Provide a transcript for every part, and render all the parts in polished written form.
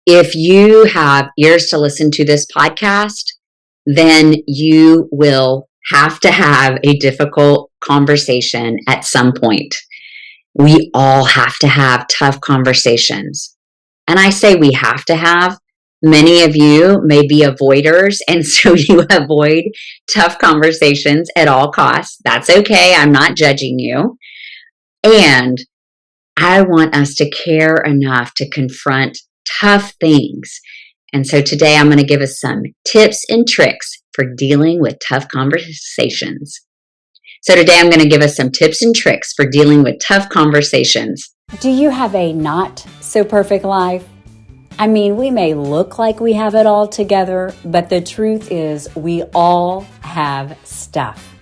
If you have ears to listen to this podcast, then you will have to have a difficult conversation at some point. We all have to have tough conversations. And I say we have to have. Many of you may be avoiders, and so you avoid tough conversations at all costs. That's okay. I'm not judging you. And I want us to care enough to confront tough things. And so today I'm going to give us some tips and tricks for dealing with tough conversations. So today I'm going to give us some tips and tricks for dealing with tough conversations. Do you have a not so perfect life? I mean, we may look like we have it all together, but the truth is we all have stuff.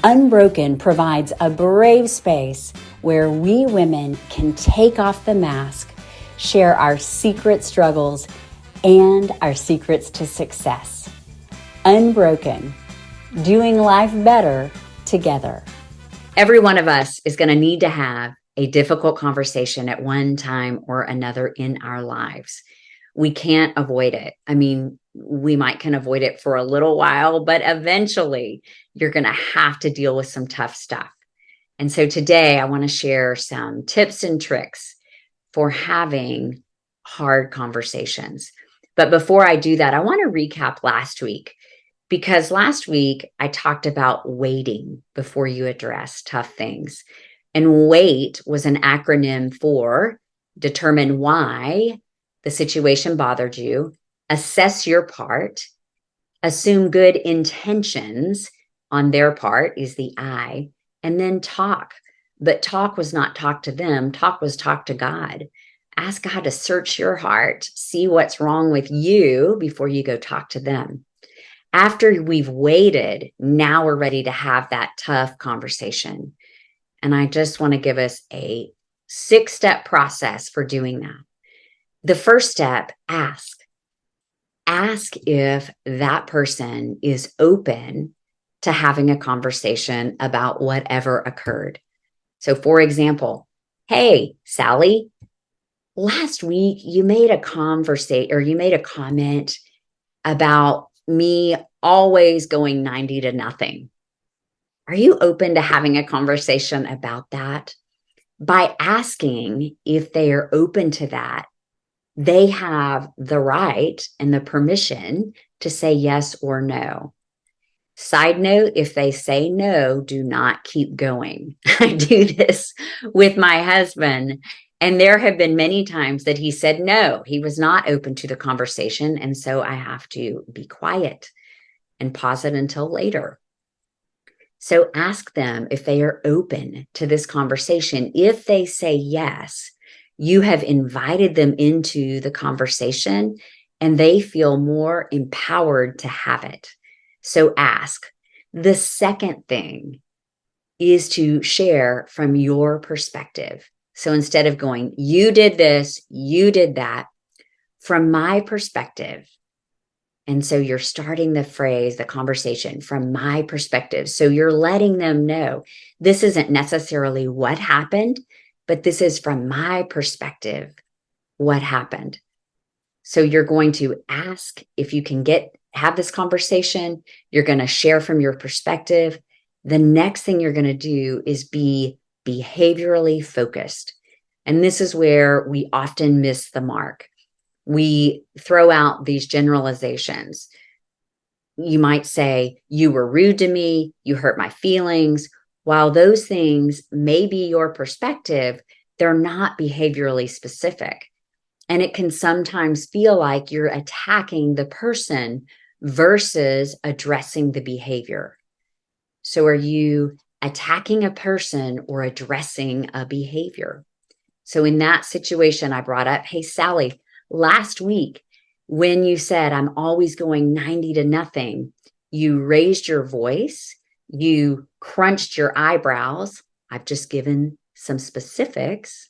Unbroken provides a brave space where we women can take off the mask, share our secret struggles, and our secrets to success. Unbroken, doing life better together. Every one of us is going to need to have a difficult conversation at one time or another in our lives. We can't avoid it. I mean, we can avoid it for a little while, but eventually you're going to have to deal with some tough stuff. And so today I want to share some tips and tricks for having hard conversations. But before I do that, I want to recap last week, because last week I talked about waiting before you address tough things. And WAIT was an acronym for determine why the situation bothered you, assess your part, assume good intentions on their part is the I, and then talk. But talk was not talk to them. Talk was talk to God. Ask God to search your heart, see what's wrong with you before you go talk to them. After we've waited, now we're ready to have that tough conversation. And I just want to give us a 6-step process for doing that. The first step, ask. Ask if that person is open to having a conversation about whatever occurred. So for example, hey, Sally, last week you made a comment about me always going 90 to nothing. Are you open to having a conversation about that? By asking if they are open to that, they have the right and the permission to say yes or no. Side note, if they say no, do not keep going. I do this with my husband, and there have been many times that he said no, he was not open to the conversation. And so I have to be quiet and pause it until later. So ask them if they are open to this conversation. If they say yes, you have invited them into the conversation and they feel more empowered to have it. So ask. The second thing is to share from your perspective. So instead of going, you did this, you did that, from my perspective. And so you're starting the conversation from my perspective. So you're letting them know this isn't necessarily what happened, but this is from my perspective what happened. So you're going to ask if you can have this conversation. You're going to share from your perspective. The next thing you're going to do is be behaviorally focused. And this is where we often miss the mark. We throw out these generalizations. You might say, you were rude to me, you hurt my feelings. While those things may be your perspective, they're not behaviorally specific. And it can sometimes feel like you're attacking the person versus addressing the behavior. So are you attacking a person or addressing a behavior? So in that situation, I brought up, hey, Sally, last week, when you said, I'm always going 90 to nothing, you raised your voice, you crunched your eyebrows. I've just given some specifics,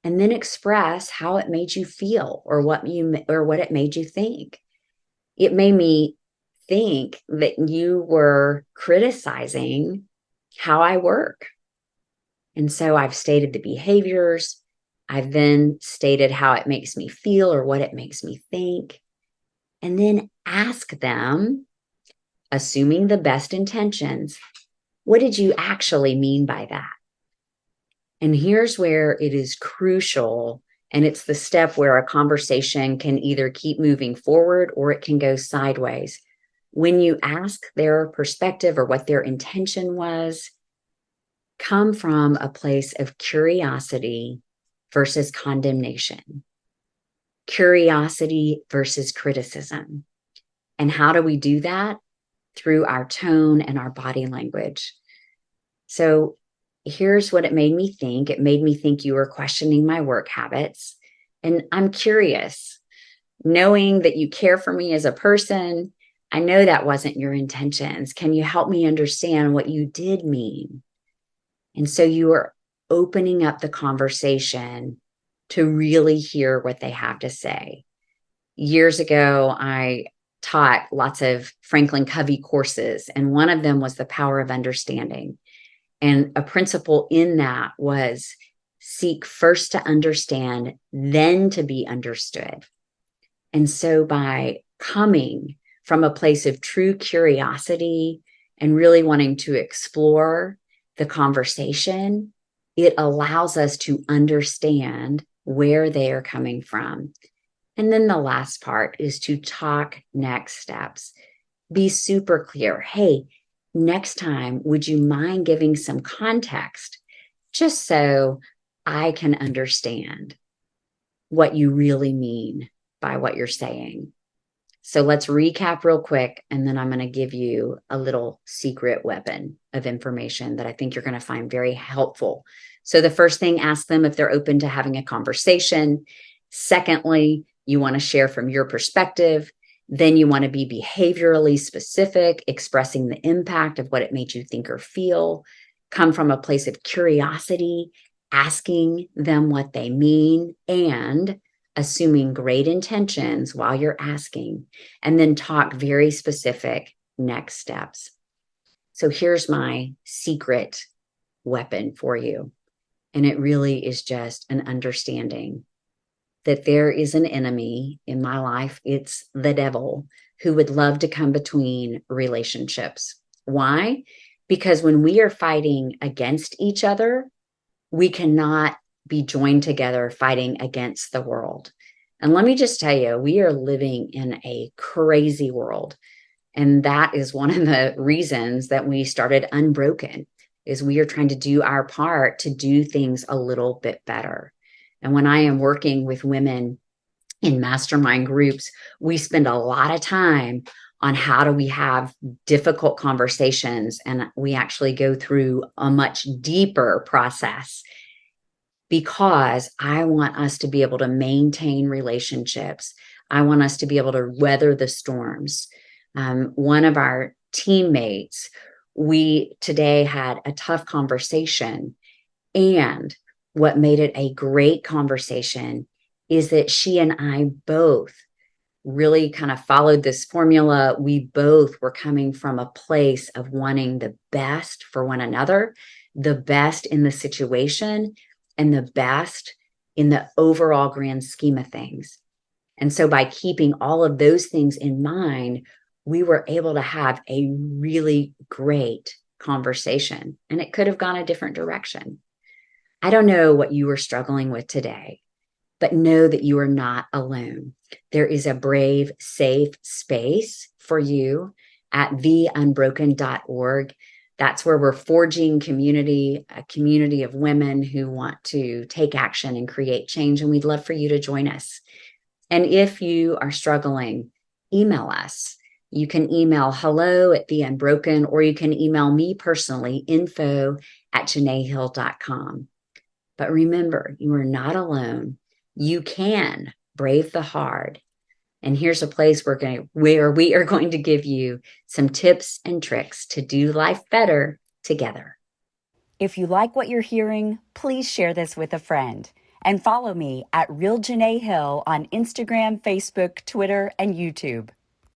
and then express how it made you feel or what it made you think. It made me think that you were criticizing how I work. And so I've stated the behaviors. I've then stated how it makes me feel or what it makes me think. And then ask them, assuming the best intentions, what did you actually mean by that? And here's where it is crucial. And it's the step where a conversation can either keep moving forward or it can go sideways. When you ask their perspective or what their intention was, come from a place of curiosity versus condemnation, curiosity versus criticism. And how do we do that? Through our tone and our body language. So here's what it made me think. It made me think you were questioning my work habits. And I'm curious, knowing that you care for me as a person, I know that wasn't your intentions. Can you help me understand what you did mean? And so you are opening up the conversation to really hear what they have to say. Years ago, I taught lots of Franklin Covey courses, and one of them was the power of understanding. And a principle in that was seek first to understand, then to be understood. And so by coming from a place of true curiosity and really wanting to explore the conversation, it allows us to understand where they are coming from. And then the last part is to talk next steps. Be super clear. Hey, next time, would you mind giving some context just so I can understand what you really mean by what you're saying? So let's recap real quick, and then I'm going to give you a little secret weapon of information that I think you're going to find very helpful. So the first thing, ask them if they're open to having a conversation. Secondly, you want to share from your perspective. Then you want to be behaviorally specific, expressing the impact of what it made you think or feel. Come from a place of curiosity, asking them what they mean, and assuming great intentions while you're asking, and then talk very specific next steps. So here's my secret weapon for you. And it really is just an understanding that there is an enemy in my life. It's the devil who would love to come between relationships. Why? Because when we are fighting against each other, we cannot be joined together fighting against the world. And let me just tell you, we are living in a crazy world. And that is one of the reasons that we started Unbroken, is we are trying to do our part to do things a little bit better. And when I am working with women in mastermind groups, we spend a lot of time on how do we have difficult conversations. And we actually go through a much deeper process, because I want us to be able to maintain relationships. I want us to be able to weather the storms. One of our teammates, we today had a tough conversation, and what made it a great conversation is that she and I both really kind of followed this formula. We both were coming from a place of wanting the best for one another, the best in the situation, and the best in the overall grand scheme of things. And so by keeping all of those things in mind, we were able to have a really great conversation, and it could have gone a different direction. I don't know what you are struggling with today, but know that you are not alone. There is a brave, safe space for you at theunbroken.org. That's where we're forging community, a community of women who want to take action and create change. And we'd love for you to join us. And if you are struggling, email us. You can email hello@theunbroken, or you can email me personally, info@janaehill.com. But remember, you are not alone. You can brave the hard. And here's a place where we are going to give you some tips and tricks to do life better together. If you like what you're hearing, please share this with a friend. And follow me at Real Janae Hill on Instagram, Facebook, Twitter, and YouTube.